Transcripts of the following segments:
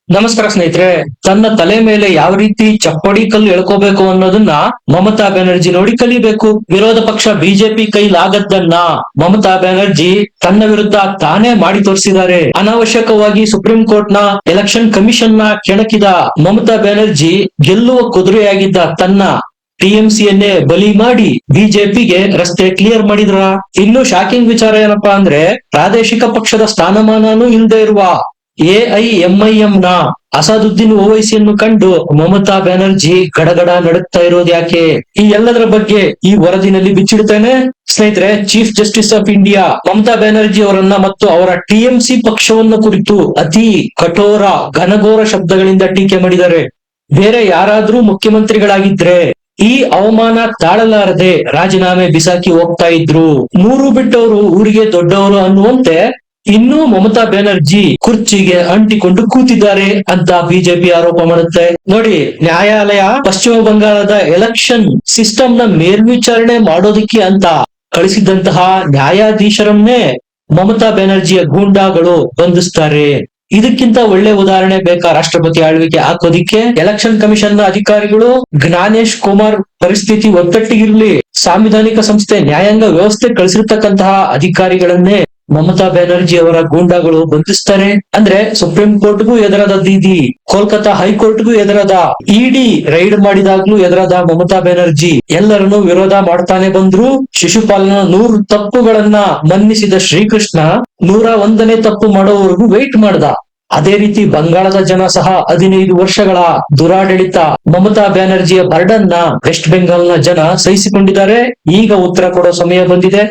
ನಮಸ್ಕಾರ ಸ್ನೇಹಿತರೆ. ತನ್ನ ತಲೆ ಮೇಲೆ ಯಾವ ರೀತಿ ಚಪ್ಪಡಿ ಕಲ್ಲು ಎಳ್ಕೋಬೇಕು ಅನ್ನೋದನ್ನ ಮಮತಾ ಬ್ಯಾನರ್ಜಿ ನೋಡಿ ಕಲಿಬೇಕು. ವಿರೋಧ ಪಕ್ಷ ಬಿಜೆಪಿ ಕೈಲಾಗದ್ದನ್ನ ಮಮತಾ ಬ್ಯಾನರ್ಜಿ ತನ್ನ ವಿರುದ್ಧ ತಾನೇ ಮಾಡಿ ತೋರಿಸಿದ್ದಾರೆ. ಅನಾವಶ್ಯಕವಾಗಿ ಸುಪ್ರೀಂ ಕೋರ್ಟ್ ನ ಎಲೆಕ್ಷನ್ ಕಮಿಷನ್ ನ ಕೆಣಕಿದ ಮಮತಾ ಬ್ಯಾನರ್ಜಿ ಗೆಲ್ಲುವ ಕುದುರೆಯಾಗಿದ್ದ ತನ್ನ ಟಿಎಂಸಿಯನ್ನೇ ಬಲಿ ಮಾಡಿ ಬಿಜೆಪಿಗೆ ರಸ್ತೆ ಕ್ಲಿಯರ್ ಮಾಡಿದ್ರ. ಇನ್ನು ಶಾಕಿಂಗ್ ವಿಚಾರ ಏನಪ್ಪಾ ಅಂದ್ರೆ, ಪ್ರಾದೇಶಿಕ ಪಕ್ಷದ ಸ್ಥಾನಮಾನನೂ ಇಲ್ಲದೆ ಇರುವ ಎಐಎಂಐಎಂ ನ ಅಸಾದುದ್ದೀನ್ ಓವೈಸಿಯನ್ನು ಕಂಡು ಮಮತಾ ಬ್ಯಾನರ್ಜಿ ಗಡಗಡ ನಡುತ್ತಾ ಇರೋದು ಯಾಕೆ? ಈ ಎಲ್ಲದರ ಬಗ್ಗೆ ಈ ವರದಿನಲ್ಲಿ ಬಿಚ್ಚಿಡುತ್ತೇನೆ ಸ್ನೇಹಿತರೆ. Chief justice of India Mamata Banerjee ಅವರನ್ನ ಮತ್ತು ಅವರ ಟಿಎಂಸಿ ಪಕ್ಷವನ್ನು ಕುರಿತು ಅತಿ ಕಠೋರ ಘನಘೋರ ಶಬ್ದಗಳಿಂದ ಟೀಕೆ ಮಾಡಿದ್ದಾರೆ. ಬೇರೆ ಯಾರಾದ್ರೂ ಮುಖ್ಯಮಂತ್ರಿಗಳಾಗಿದ್ರೆ ಈ ಅವಮಾನ ತಾಳಲಾರದೆ ರಾಜೀನಾಮೆ ಬಿಸಾಕಿ ಹೋಗ್ತಾ ಇದ್ರು. ಮೂರು ಬಿಟ್ಟವರು ಊರಿಗೆ ದೊಡ್ಡವರು ಅನ್ನುವಂತೆ ಇನ್ನೂ ಮಮತಾ ಬ್ಯಾನರ್ಜಿ ಕುರ್ಚಿಗೆ ಅಂಟಿಕೊಂಡು ಕೂತಿದ್ದಾರೆ ಅಂತ ಬಿಜೆಪಿ ಆರೋಪ ಮಾಡುತ್ತೆ. ನೋಡಿ, ನ್ಯಾಯಾಲಯ ಪಶ್ಚಿಮ ಬಂಗಾಳದ ಎಲೆಕ್ಷನ್ ಸಿಸ್ಟಮ್ ನ ಮೇಲ್ವಿಚಾರಣೆ ಮಾಡೋದಿಕ್ಕೆ ಅಂತ ಕಳಿಸಿದಂತಹ ನ್ಯಾಯಾಧೀಶರನ್ನೇ ಮಮತಾ ಬ್ಯಾನರ್ಜಿಯ ಗೂಂಡಾಗಳು ಬಂಧಿಸ್ತಾರೆ. ಇದಕ್ಕಿಂತ ಒಳ್ಳೆ ಉದಾಹರಣೆ ಬೇಕಾ ರಾಷ್ಟ್ರಪತಿ ಆಳ್ವಿಕೆ ಹಾಕೋದಿಕ್ಕೆ? ಎಲೆಕ್ಷನ್ ಕಮಿಷನ್ ನ ಅಧಿಕಾರಿಗಳು ಜ್ಞಾನೇಶ್ ಕುಮಾರ್ ಪರಿಸ್ಥಿತಿ ಒತ್ತಟ್ಟಿಗಿರ್ಲಿ, ಸಾಂವಿಧಾನಿಕ ಸಂಸ್ಥೆ ನ್ಯಾಯಾಂಗ ವ್ಯವಸ್ಥೆ ಕಳಿಸಿರ್ತಕ್ಕಂತಹ ಅಧಿಕಾರಿಗಳನ್ನೇ ಮಮತಾ ಬ್ಯಾನರ್ಜಿ ಅವರ ಗೂಂಡಾಗಳು ಬಂಧಿಸ್ತಾರೆ. ಅಂದ್ರೆ ಸುಪ್ರೀಂ ಕೋರ್ಟ್ಗೂ ಎದುರಾದ ದೀದಿ, ಕೋಲ್ಕತಾ ಹೈಕೋರ್ಟ್ಗೂ ಎದುರಾದ ಇಡಿ ರೈಡ್ ಮಾಡಿದಾಗ್ಲೂ ಎದುರಾದ ಮಮತಾ ಬ್ಯಾನರ್ಜಿ ಎಲ್ಲರನ್ನೂ ವಿರೋಧ ಮಾಡ್ತಾನೆ ಬಂದ್ರು. ಶಿಶುಪಾಲನ 100 ತಪ್ಪುಗಳನ್ನ ಮನ್ನಿಸಿದ ಶ್ರೀಕೃಷ್ಣ 101ನೇ ತಪ್ಪು ಮಾಡೋವರೆಗೂ ವೆಯ್ಟ್ ಮಾಡ್ದ. ಅದೇ ರೀತಿ ಬಂಗಾಳದ ಜನ ಸಹ 15 ವರ್ಷಗಳ ದುರಾಡಳಿತ ಮಮತಾ ಬ್ಯಾನರ್ಜಿಯ ಬರ್ಡನ್ ನ ವೆಸ್ಟ್ ಬೆಂಗಾಲ್ ನ ಜನ ಸಹಿಸಿಕೊಂಡಿದ್ದಾರೆ. ಈಗ ಉತ್ತರ ಕೊಡೋ ಸಮಯ ಬಂದಿದೆ,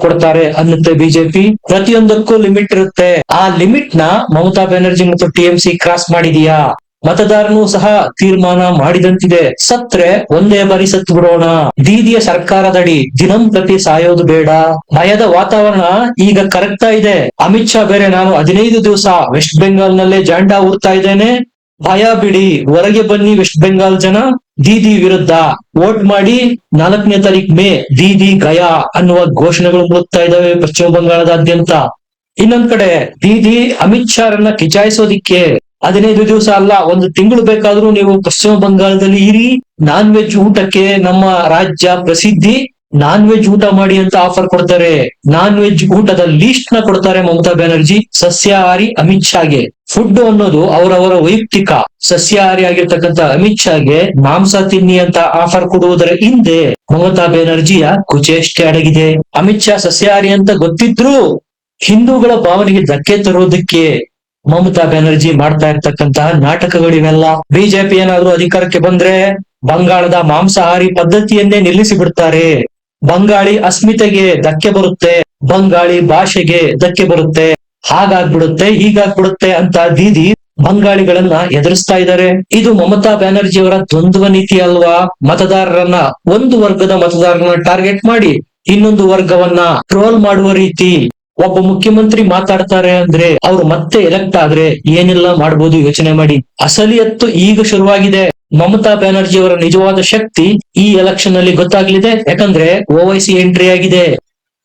ಕೊಡ್ತಾರೆ ಅನ್ನುತ್ತೆ ಬಿಜೆಪಿ. ಪ್ರತಿಯೊಂದಕ್ಕೂ ಲಿಮಿಟ್ ಇರುತ್ತೆ. ಆ ಲಿಮಿಟ್ ನ ಮಮತಾ ಬ್ಯಾನರ್ಜಿ ಮತ್ತು ಟಿಎಂಸಿ ಕ್ರಾಸ್ ಮಾಡಿದೀಯಾ? ಮತದಾರನು ಸಹ ತೀರ್ಮಾನ ಮಾಡಿದಂತಿದೆ. ಸತ್ರೆ ಒಂದೇ ಬಾರಿ ಸತ್ತು ಬಿಡೋಣ. ದೀದಿಯ ಸರ್ಕಾರದಡಿ ದಿನಂಪ್ರತಿ ಸಾಯೋದು ಬೇಡ. ಭಯದ ವಾತಾವರಣ ಈಗ ಕರಗ್ತಾ ಇದೆ. ಅಮಿತ್ ಶಾ ಬೇರೆ ನಾನು 15 ದಿವಸ ವೆಸ್ಟ್ ಬೆಂಗಾಲ್ ನಲ್ಲೇ ಜಾಂಡಾ ಊರ್ತಾ ಇದ್ದೇನೆ, ಭಯ ಬಿಡಿ, ಹೊರಗೆ ಬನ್ನಿ ವೆಸ್ಟ್ ಬೆಂಗಾಲ್ ಜನ, ದೀದಿ ವಿರುದ್ಧ ವೋಟ್ ಮಾಡಿ, 4ನೇ ತಾರೀಕು ಮೇ ದೀದಿ ಗಯಾ ಅನ್ನುವ ಘೋಷಣೆಗಳು ಮೂಡ್ತಾ ಇದಾವೆ ಪಶ್ಚಿಮ ಬಂಗಾಳದಾದ್ಯಂತ. ಇನ್ನೊಂದ್ ಕಡೆ ದೀದಿ ಅಮಿತ್ ಶಾ ರನ್ನ ಕಿಚಾಯಿಸೋದಿಕ್ಕೆ 15 ದಿವಸ ಅಲ್ಲ, 1 ತಿಂಗಳು ಬೇಕಾದ್ರೂ ನೀವು ಪಶ್ಚಿಮ ಬಂಗಾಳದಲ್ಲಿ ಇರಿ, ನಾನ್ ವೆಜ್ ಊಟಕ್ಕೆ ನಮ್ಮ ರಾಜ್ಯ ಪ್ರಸಿದ್ಧಿ, ನಾನ್ ವೆಜ್ ಊಟ ಮಾಡಿ ಅಂತ ಆಫರ್ ಕೊಡ್ತಾರೆ. ನಾನ್ ವೆಜ್ ಊಟದ ಲೀಸ್ಟ್ ನ ಕೊಡ್ತಾರೆ ಮಮತಾ ಬ್ಯಾನರ್ಜಿ ಸಸ್ಯಾಹಾರಿ ಅಮಿತ್ ಶಾಗೆ. ಫುಡ್ ಅನ್ನೋದು ಅವರವರ ವೈಯಕ್ತಿಕ. ಸಸ್ಯಾಹಾರಿ ಆಗಿರ್ತಕ್ಕಂಥ ಅಮಿತ್ ಶಾಗೆ ಮಾಂಸ ತಿನ್ನಿ ಅಂತ ಆಫರ್ ಕೊಡುವುದರ ಹಿಂದೆ ಮಮತಾ ಬ್ಯಾನರ್ಜಿಯ ಕುಚೇಷ್ಟೆ ಅಡಗಿದೆ. ಅಮಿತ್ ಶಾ ಸಸ್ಯಾಹಾರಿ ಅಂತ ಗೊತ್ತಿದ್ರು ಹಿಂದೂಗಳ ಭಾವನೆಗೆ ಧಕ್ಕೆ ತರೋದಕ್ಕೆ ಮಮತಾ ಬ್ಯಾನರ್ಜಿ ಮಾಡ್ತಾ ಇರ್ತಕ್ಕಂತಹ ನಾಟಕಗಳಿವೆಲ್ಲ. ಬಿಜೆಪಿ ಏನಾದ್ರೂ ಅಧಿಕಾರಕ್ಕೆ ಬಂದ್ರೆ ಬಂಗಾಳದ ಮಾಂಸಾಹಾರಿ ಪದ್ಧತಿಯನ್ನೇ ನಿಲ್ಲಿಸಿ ಬಿಡ್ತಾರೆ. ಬಂಗಾಳಿ ಅಸ್ಮಿತೆಗೆ ಧಕ್ಕೆ ಬರುತ್ತೆ, ಬಂಗಾಳಿ ಭಾಷೆಗೆ ಧಕ್ಕೆ ಬರುತ್ತೆ, ಹಾಗಾಗ್ಬಿಡುತ್ತೆ ಹೀಗಾಗ್ಬಿಡುತ್ತೆ ಅಂತ ದೀದಿ ಬಂಗಾಳಿಗಳನ್ನ ಎದುರಿಸ್ತಾ ಇದ್ದಾರೆ. ಇದು ಮಮತಾ ಬ್ಯಾನರ್ಜಿ ಅವರ ದ್ವಂದ್ವ ನೀತಿ ಅಲ್ವಾ? ಮತದಾರರನ್ನ, ಒಂದು ವರ್ಗದ ಮತದಾರರನ್ನ ಟಾರ್ಗೆಟ್ ಮಾಡಿ ಇನ್ನೊಂದು ವರ್ಗವನ್ನ ಟ್ರೋಲ್ ಮಾಡುವ ರೀತಿ. ಒಬ್ಬ ಮುಖ್ಯಮಂತ್ರಿ ಮಾತಾಡ್ತಾರೆ ಅಂದ್ರೆ ಅವ್ರು ಮತ್ತೆ ಎಲೆಕ್ಟ್ ಆದ್ರೆ ಏನೆಲ್ಲ ಮಾಡ್ಬೋದು ಯೋಚನೆ ಮಾಡಿ. ಅಸಲಿಯತ್ತು ಈಗ ಶುರುವಾಗಿದೆ. ಮಮತಾ ಬ್ಯಾನರ್ಜಿ ಅವರ ನಿಜವಾದ ಶಕ್ತಿ ಈ ಎಲೆಕ್ಷನ್ ಅಲ್ಲಿ ಗೊತ್ತಾಗ್ಲಿದೆ. ಯಾಕಂದ್ರೆ ಓವೈಸಿ ಎಂಟ್ರಿ ಆಗಿದೆ.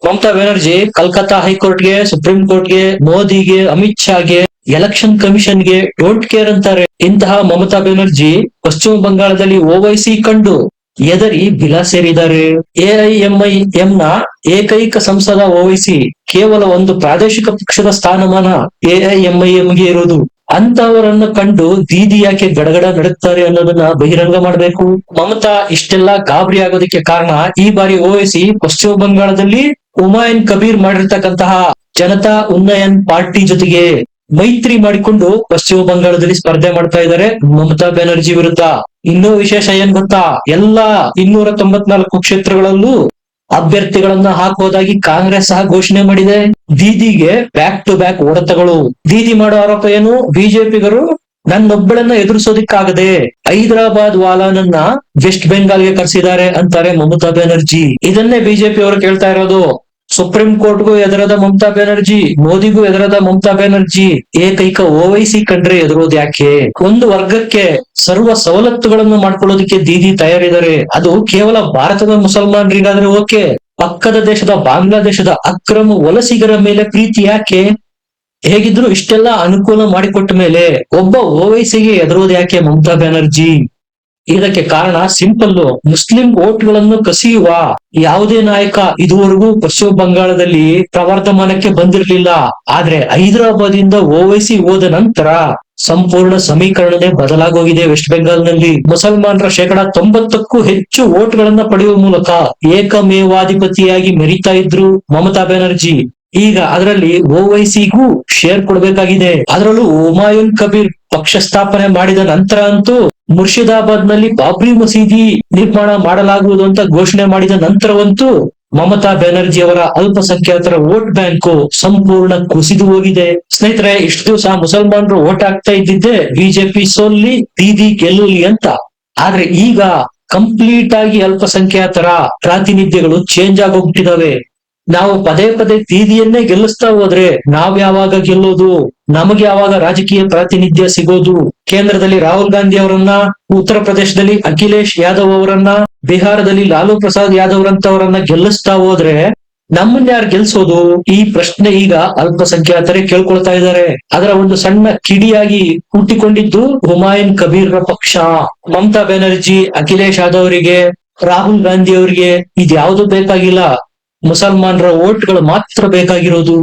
ಮಮತಾ ಬ್ಯಾನರ್ಜಿ ಕಲ್ಕತ್ತಾ ಹೈಕೋರ್ಟ್ಗೆ, ಸುಪ್ರೀಂ ಕೋರ್ಟ್ಗೆ, ಮೋದಿಗೆ, ಅಮಿತ್ ಶಾಗೆ, ಎಲೆಕ್ಷನ್ ಕಮಿಷನ್ಗೆ ಡೋಂಟ್ ಕೇರ್ ಅಂತಾರೆ. ಇಂತಹ ಮಮತಾ ಬ್ಯಾನರ್ಜಿ ಪಶ್ಚಿಮ ಬಂಗಾಳದಲ್ಲಿ ಓವೈಸಿ ಕಂಡು ಎದರಿ ಬಿಲ ಸೇರಿದ್ದಾರೆ. ಎಐಎಂಐಎಂ ನ ಏಕೈಕ ಸಂಸದ ಓವೈಸಿ, ಕೇವಲ ಒಂದು ಪ್ರಾದೇಶಿಕ ಪಕ್ಷದ ಸ್ಥಾನಮಾನ ಎಐಎಂಐಎಂಗೆ ಇರೋದು. ಅಂತವರನ್ನ ಕಂಡು ದೀದಿ ಯಾಕೆ ಗಡಗಡ ನಡುತ್ತಾರೆ ಅನ್ನೋದನ್ನ ಬಹಿರಂಗ ಮಾಡ್ಬೇಕು. ಮಮತಾ ಇಷ್ಟೆಲ್ಲ ಗಾಬರಿ ಆಗೋದಕ್ಕೆ ಕಾರಣ, ಈ ಬಾರಿ ಓವೈಸಿ ಪಶ್ಚಿಮ ಬಂಗಾಳದಲ್ಲಿ ಹುಮಾಯೂನ್ ಕಬೀರ್ ಮಾಡಿರ್ತಕ್ಕಂತಹ ಜನತಾ ಉನ್ನಯನ್ ಪಾರ್ಟಿ ಜೊತೆಗೆ ಮೈತ್ರಿ ಮಾಡಿಕೊಂಡು ಪಶ್ಚಿಮ ಬಂಗಾಳದಲ್ಲಿ ಸ್ಪರ್ಧೆ ಮಾಡ್ತಾ ಇದ್ದಾರೆ ಮಮತಾ ಬ್ಯಾನರ್ಜಿ ವಿರುದ್ಧ. ಇನ್ನೂ ವಿಶೇಷ ಏನ್ ಗೊತ್ತಾ? ಎಲ್ಲಾ 294 ಕ್ಷೇತ್ರಗಳಲ್ಲೂ ಅಭ್ಯರ್ಥಿಗಳನ್ನ ಹಾಕೋದಾಗಿ ಕಾಂಗ್ರೆಸ್ ಸಹ ಘೋಷಣೆ ಮಾಡಿದೆ. ದೀದಿಗೆ ಬ್ಯಾಕ್ ಟು ಬ್ಯಾಕ್ ಹೊಡೆತಗಳು. ದೀದಿ ಮಾಡೋ ಆರೋಪ ಏನು? ಬಿಜೆಪಿಗರು ನನ್ನೊಬ್ಬಳನ್ನ ಎದುರಿಸೋದಿಕ್ಕಾಗದೆ ಹೈದರಾಬಾದ್ ವಾಲಾನನ್ನ ವೆಸ್ಟ್ ಬೆಂಗಾಲ್ಗೆ ಕರೆಸಿದ್ದಾರೆ ಅಂತಾರೆ ಮಮತಾ ಬ್ಯಾನರ್ಜಿ. ಇದನ್ನೇ ಬಿಜೆಪಿ ಅವರು ಕೇಳ್ತಾ ಇರೋದು. ಸುಪ್ರೀಂ ಕೋರ್ಟ್ಗೂ ಎದುರದ ಮಮತಾ ಬ್ಯಾನರ್ಜಿ, ಮೋದಿಗೂ ಎದುರದ ಮಮತಾ ಬ್ಯಾನರ್ಜಿ, ಏಕೈಕ ಓವೈಸಿ ಕಂಡ್ರೆ ಎದುರೋದು ಯಾಕೆ? ಒಂದು ವರ್ಗಕ್ಕೆ ಸರ್ವ ಸವಲತ್ತುಗಳನ್ನು ಮಾಡ್ಕೊಳ್ಳೋದಕ್ಕೆ ದೀದಿ ತಯಾರಿದ್ದಾರೆ. ಅದು ಕೇವಲ ಭಾರತದ ಮುಸಲ್ಮಾನರಿಗಾದ್ರೆ ಓಕೆ, ಪಕ್ಕದ ದೇಶದ ಬಾಂಗ್ಲಾದೇಶದ ಅಕ್ರಮ ವಲಸಿಗರ ಮೇಲೆ ಪ್ರೀತಿ ಯಾಕೆ? ಹೇಗಿದ್ರು ಇಷ್ಟೆಲ್ಲ ಅನುಕೂಲ ಮಾಡಿಕೊಟ್ಟ ಮೇಲೆ ಒಬ್ಬ ಓವೈಸಿಗೆ ಎದುರೋದು ಯಾಕೆ ಮಮತಾ ಬ್ಯಾನರ್ಜಿ? ಇದಕ್ಕೆ ಕಾರಣ ಸಿಂಪಲ್. ಮುಸ್ಲಿಂ ವೋಟ್ಗಳನ್ನು ಕಸಿಯುವ ಯಾವುದೇ ನಾಯಕ ಇದುವರೆಗೂ ಪಶ್ಚಿಮ ಬಂಗಾಳದಲ್ಲಿ ಪ್ರವರ್ಧಮಾನಕ್ಕೆ ಬಂದಿರಲಿಲ್ಲ. ಆದ್ರೆ ಹೈದರಾಬಾದ್ ಇಂದ ಓವೈಸಿ ಹೋದ ನಂತರ ಸಂಪೂರ್ಣ ಸಮೀಕರಣನೇ ಬದಲಾಗೋಗಿದೆ. ವೆಸ್ಟ್ ಬೆಂಗಾಲ್ನಲ್ಲಿ ಮುಸಲ್ಮಾನರ 90%ಕ್ಕೂ ಹೆಚ್ಚು ವೋಟ್ಗಳನ್ನ ಪಡೆಯುವ ಮೂಲಕ ಏಕಮೇವಾಧಿಪತಿಯಾಗಿ ಮೆರೀತಾ ಇದ್ರು ಮಮತಾ ಬ್ಯಾನರ್ಜಿ. ಈಗ ಅದರಲ್ಲಿ ಓವೈಸಿಗೂ ಶೇರ್ ಕೊಡಬೇಕಾಗಿದೆ. ಅದರಲ್ಲೂ ಹುಮಾಯೂನ್ ಕಬೀರ್ ಪಕ್ಷ ಸ್ಥಾಪನೆ ಮಾಡಿದ ನಂತರ ಅಂತೂ ಮುರ್ಷಿದಾಬಾದ್ ನಲ್ಲಿ ಬಾಬ್ರಿ ಮಸೀದಿ ನಿರ್ಮಾಣ ಮಾಡಲಾಗುವುದು ಅಂತ ಘೋಷಣೆ ಮಾಡಿದ ನಂತರವಂತೂ ಮಮತಾ ಬ್ಯಾನರ್ಜಿ ಅವರ ಅಲ್ಪಸಂಖ್ಯಾತರ ವೋಟ್ ಬ್ಯಾಂಕು ಸಂಪೂರ್ಣ ಕುಸಿದು ಹೋಗಿದೆ. ಸ್ನೇಹಿತರೆ, ಇಷ್ಟು ದಿವಸ ಮುಸಲ್ಮಾನರು ವೋಟ್ ಹಾಕ್ತಾ ಇದ್ದಿದ್ದೆ ಬಿಜೆಪಿ ಸೋಲ್ಲಿ ದೀದಿ ಗೆಲ್ಲಲಿ ಅಂತ. ಆದ್ರೆ ಈಗ ಕಂಪ್ಲೀಟ್ ಆಗಿ ಅಲ್ಪಸಂಖ್ಯಾತರ ಪ್ರಾತಿನಿಧ್ಯಗಳು ಚೇಂಜ್ ಆಗೋಗ್ಬಿಟ್ಟಿದಾವೆ. ನಾವು ಪದೇ ಪದೇ ದೀದಿಯನ್ನೇ ಗೆಲ್ಲಿಸ್ತಾ ಹೋದ್ರೆ ನಾವ್ ಯಾವಾಗ ಗೆಲ್ಲೋದು? ನಮಗೆ ಯಾವಾಗ ರಾಜಕೀಯ ಪ್ರಾತಿನಿಧ್ಯ ಸಿಗೋದು? ಕೇಂದ್ರದಲ್ಲಿ ರಾಹುಲ್ ಗಾಂಧಿ ಅವರನ್ನ, ಉತ್ತರ ಪ್ರದೇಶದಲ್ಲಿ ಅಖಿಲೇಶ್ ಯಾದವ್ ಅವರನ್ನ, ಬಿಹಾರದಲ್ಲಿ ಲಾಲೂ ಪ್ರಸಾದ್ ಯಾದವ್ ರಂತವರನ್ನ ಗೆಲ್ಲಿಸ್ತಾ ಹೋದ್ರೆ ನಮ್ಮನ್ನ ಯಾರು ಗೆಲ್ಸೋದು? ಈ ಪ್ರಶ್ನೆ ಈಗ ಅಲ್ಪಸಂಖ್ಯಾತರೇ ಕೇಳ್ಕೊಳ್ತಾ ಇದ್ದಾರೆ. ಅದರ ಒಂದು ಸಣ್ಣ ಕಿಡಿಯಾಗಿ ಹುಟ್ಟಿಕೊಂಡಿದ್ದು ಹುಮಾಯೂನ್ ಕಬೀರ್ ಪಕ್ಷ. ಮಮತಾ ಬ್ಯಾನರ್ಜಿ, ಅಖಿಲೇಶ್ ಯಾದವ್ ಅವರಿಗೆ, ರಾಹುಲ್ ಗಾಂಧಿ ಅವರಿಗೆ ಇದ್ಯಾವುದು ಬೇಕಾಗಿಲ್ಲ. ಮುಸಲ್ಮಾನರ ವೋಟ್ಗಳು ಮಾತ್ರ ಬೇಕಾಗಿರೋದು.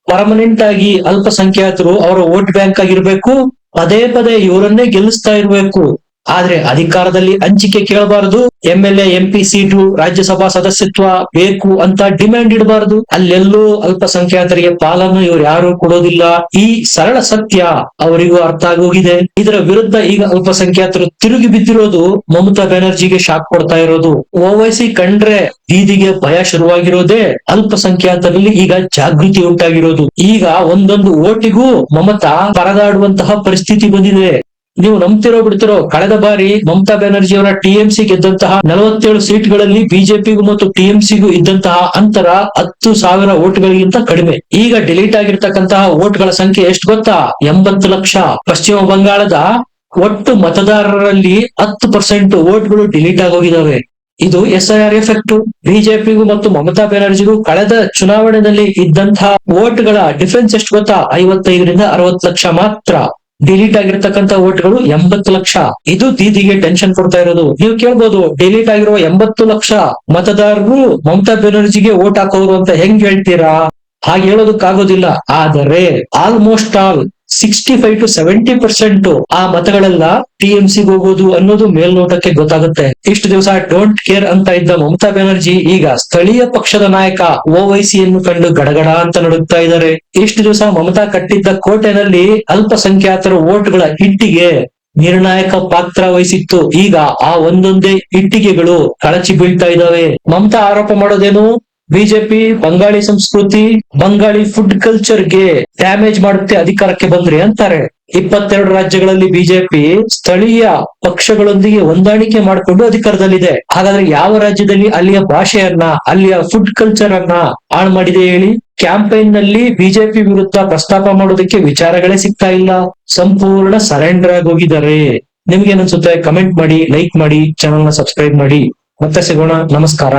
ಪರ್ಮನೆಂಟ್ ಆಗಿ ಅಲ್ಪಸಂಖ್ಯಾತರು ಅವರ ವೋಟ್ ಬ್ಯಾಂಕ್ ಆಗಿರ್ಬೇಕು, ಪದೇ ಪದೇ ಇವರನ್ನೇ ಗೆಲ್ಲಿಸ್ತಾ ಇರ್ಬೇಕು. ಆದ್ರೆ ಅಧಿಕಾರದಲ್ಲಿ ಹಂಚಿಕೆ ಕೇಳಬಾರದು. MLA MP ಸೀಟು, ರಾಜ್ಯಸಭಾ ಸದಸ್ಯತ್ವ ಬೇಕು ಅಂತ ಡಿಮ್ಯಾಂಡ್ ಇಡಬಾರದು. ಅಲ್ಲೆಲ್ಲೂ ಅಲ್ಪಸಂಖ್ಯಾತರಿಗೆ ಪಾಲನ್ನು ಇವ್ರು ಯಾರು ಕೊಡೋದಿಲ್ಲ. ಈ ಸರಳ ಸತ್ಯ ಅವರಿಗೂ ಅರ್ಥ ಆಗೋಗಿದೆ. ಇದರ ವಿರುದ್ಧ ಈಗ ಅಲ್ಪಸಂಖ್ಯಾತರು ತಿರುಗಿ ಬಿದ್ದಿರೋದು ಮಮತಾ ಬ್ಯಾನರ್ಜಿಗೆ ಶಾಕ್ ಕೊಡ್ತಾ ಇರೋದು. ಓವೈಸಿ ಕಂಡ್ರೆ ಬೀದಿಗೆ ಭಯ ಶುರುವಾಗಿರೋದೇ ಅಲ್ಪಸಂಖ್ಯಾತರಲ್ಲಿ ಈಗ ಜಾಗೃತಿ ಉಂಟಾಗಿರೋದು. ಈಗ ಒಂದೊಂದು ಓಟಿಗೂ ಮಮತಾ ಪರದಾಡುವಂತಹ ಪರಿಸ್ಥಿತಿ ಬಂದಿದೆ. ನೀವು ನಂಬ್ತಿರೋ ಬಿಡ್ತಿರೋ, ಕಳೆದ ಬಾರಿ ಮಮತಾ ಬ್ಯಾನರ್ಜಿ ಅವರ TMC ಗೆದ್ದಂತಹ 47 ಸೀಟ್ಗಳಲ್ಲಿ ಬಿಜೆಪಿಗೂ ಮತ್ತು TMCಗೂ ಇದ್ದಂತಹ ಅಂತರ 10,000 ವೋಟ್ಗಳಿಗಿಂತ ಕಡಿಮೆ. ಈಗ ಡಿಲೀಟ್ ಆಗಿರ್ತಕ್ಕಂತಹ ವೋಟ್ಗಳ ಸಂಖ್ಯೆ ಎಷ್ಟು ಗೊತ್ತಾ? 80 ಲಕ್ಷ. ಪಶ್ಚಿಮ ಬಂಗಾಳದ ಒಟ್ಟು ಮತದಾರರಲ್ಲಿ 10% ವೋಟ್ಗಳು ಡಿಲೀಟ್ ಆಗೋಗಿದಾವೆ. ಇದು SIR ಎಫೆಕ್ಟ್. ಬಿಜೆಪಿಗೂ ಮತ್ತು ಮಮತಾ ಬ್ಯಾನರ್ಜಿಗೂ ಕಳೆದ ಚುನಾವಣೆಯಲ್ಲಿ ಇದ್ದಂತಹ ವೋಟ್ಗಳ ಡಿಫರೆನ್ಸ್ ಎಷ್ಟು ಗೊತ್ತಾ? 55ರಿಂದ 60 ಲಕ್ಷ ಮಾತ್ರ. ಡಿಲೀಟ್ ಆಗಿರ್ತಕ್ಕಂಥ ವೋಟ್ಗಳು 80 ಲಕ್ಷ. ಇದು ದೀದಿಗೆ ಟೆನ್ಷನ್ ಕೊಡ್ತಾ ಇರೋದು. ನೀವು ಕೇಳ್ಬೋದು, ಡಿಲೀಟ್ ಆಗಿರುವ 80 ಲಕ್ಷ ಮತದಾರರು ಮಮತಾ ಬ್ಯಾನರ್ಜಿಗೆ ವೋಟ್ ಹಾಕೋರು ಅಂತ ಹೆಂಗ್ ಹೇಳ್ತೀರಾ? ಹಾಗೆ ಹೇಳೋದಕ್ಕಾಗೋದಿಲ್ಲ. ಆದರೆ ಆಲ್ಮೋಸ್ಟ್ ಆಲ್ 65 to 70% ಆ ಮತಗಳೆಲ್ಲ TMCಗೆ ಹೋಗೋದು ಅನ್ನೋದು ಮೇಲ್ನೋಟಕ್ಕೆ ಗೊತ್ತಾಗುತ್ತೆ. ಇಷ್ಟು ದಿವಸ ಡೋಂಟ್ ಕೇರ್ ಅಂತ ಇದ್ದ ಮಮತಾ ಬ್ಯಾನರ್ಜಿ ಈಗ ಸ್ಥಳೀಯ ಪಕ್ಷದ ನಾಯಕ ಓವೈಸಿಯನ್ನು ಕಂಡು ಗಡಗಡ ಅಂತ ನಡುತ್ತಾ ಇದ್ದಾರೆ. ಇಷ್ಟು ದಿವಸ ಮಮತಾ ಕಟ್ಟಿದ್ದ ಕೋಟೆನಲ್ಲಿ ಅಲ್ಪಸಂಖ್ಯಾತರ ವೋಟ್ಗಳ ಇಟ್ಟಿಗೆ ನಿರ್ಣಾಯಕ ಪಾತ್ರ ವಹಿಸಿತ್ತು. ಈಗ ಆ ಒಂದೊಂದೇ ಇಟ್ಟಿಗೆಗಳು ಕಳಚಿ ಬೀಳ್ತಾ ಇದ್ದಾವೆ. ಮಮತಾ ಆರೋಪ ಮಾಡೋದೇನು? ಬಿಜೆಪಿ ಬಂಗಾಳಿ ಸಂಸ್ಕೃತಿ, ಬಂಗಾಳಿ ಫುಡ್ ಕಲ್ಚರ್ಗೆ ಡ್ಯಾಮೇಜ್ ಮಾಡುತ್ತೆ ಅಧಿಕಾರಕ್ಕೆ ಬಂದ್ರೆ ಅಂತಾರೆ. 22 ರಾಜ್ಯಗಳಲ್ಲಿ ಬಿಜೆಪಿ ಸ್ಥಳೀಯ ಪಕ್ಷಗಳೊಂದಿಗೆ ಹೊಂದಾಣಿಕೆ ಮಾಡಿಕೊಂಡು ಅಧಿಕಾರದಲ್ಲಿದೆ. ಹಾಗಾದ್ರೆ ಯಾವ ರಾಜ್ಯದಲ್ಲಿ ಅಲ್ಲಿಯ ಭಾಷೆಯನ್ನ, ಅಲ್ಲಿಯ ಫುಡ್ ಕಲ್ಚರ್ ಅನ್ನ ಹಾಳು ಮಾಡಿದೆ ಹೇಳಿ? ಕ್ಯಾಂಪೈನ್ ನಲ್ಲಿ ಬಿಜೆಪಿ ವಿರುದ್ಧ ಪ್ರಸ್ತಾಪ ಮಾಡೋದಕ್ಕೆ ವಿಚಾರಗಳೇ ಸಿಗ್ತಾ ಇಲ್ಲ. ಸಂಪೂರ್ಣ ಸರೆಂಡರ್ ಆಗಿ ಹೋಗಿದ್ದಾರೆ. ನಿಮ್ಗೆ ಏನನ್ಸುತ್ತೆ? ಕಮೆಂಟ್ ಮಾಡಿ, ಲೈಕ್ ಮಾಡಿ, ಚಾನಲ್ ನ ಸಬ್ಸ್ಕ್ರೈಬ್ ಮಾಡಿ. ಮತ್ತೆ ಸಿಗೋಣ. ನಮಸ್ಕಾರ.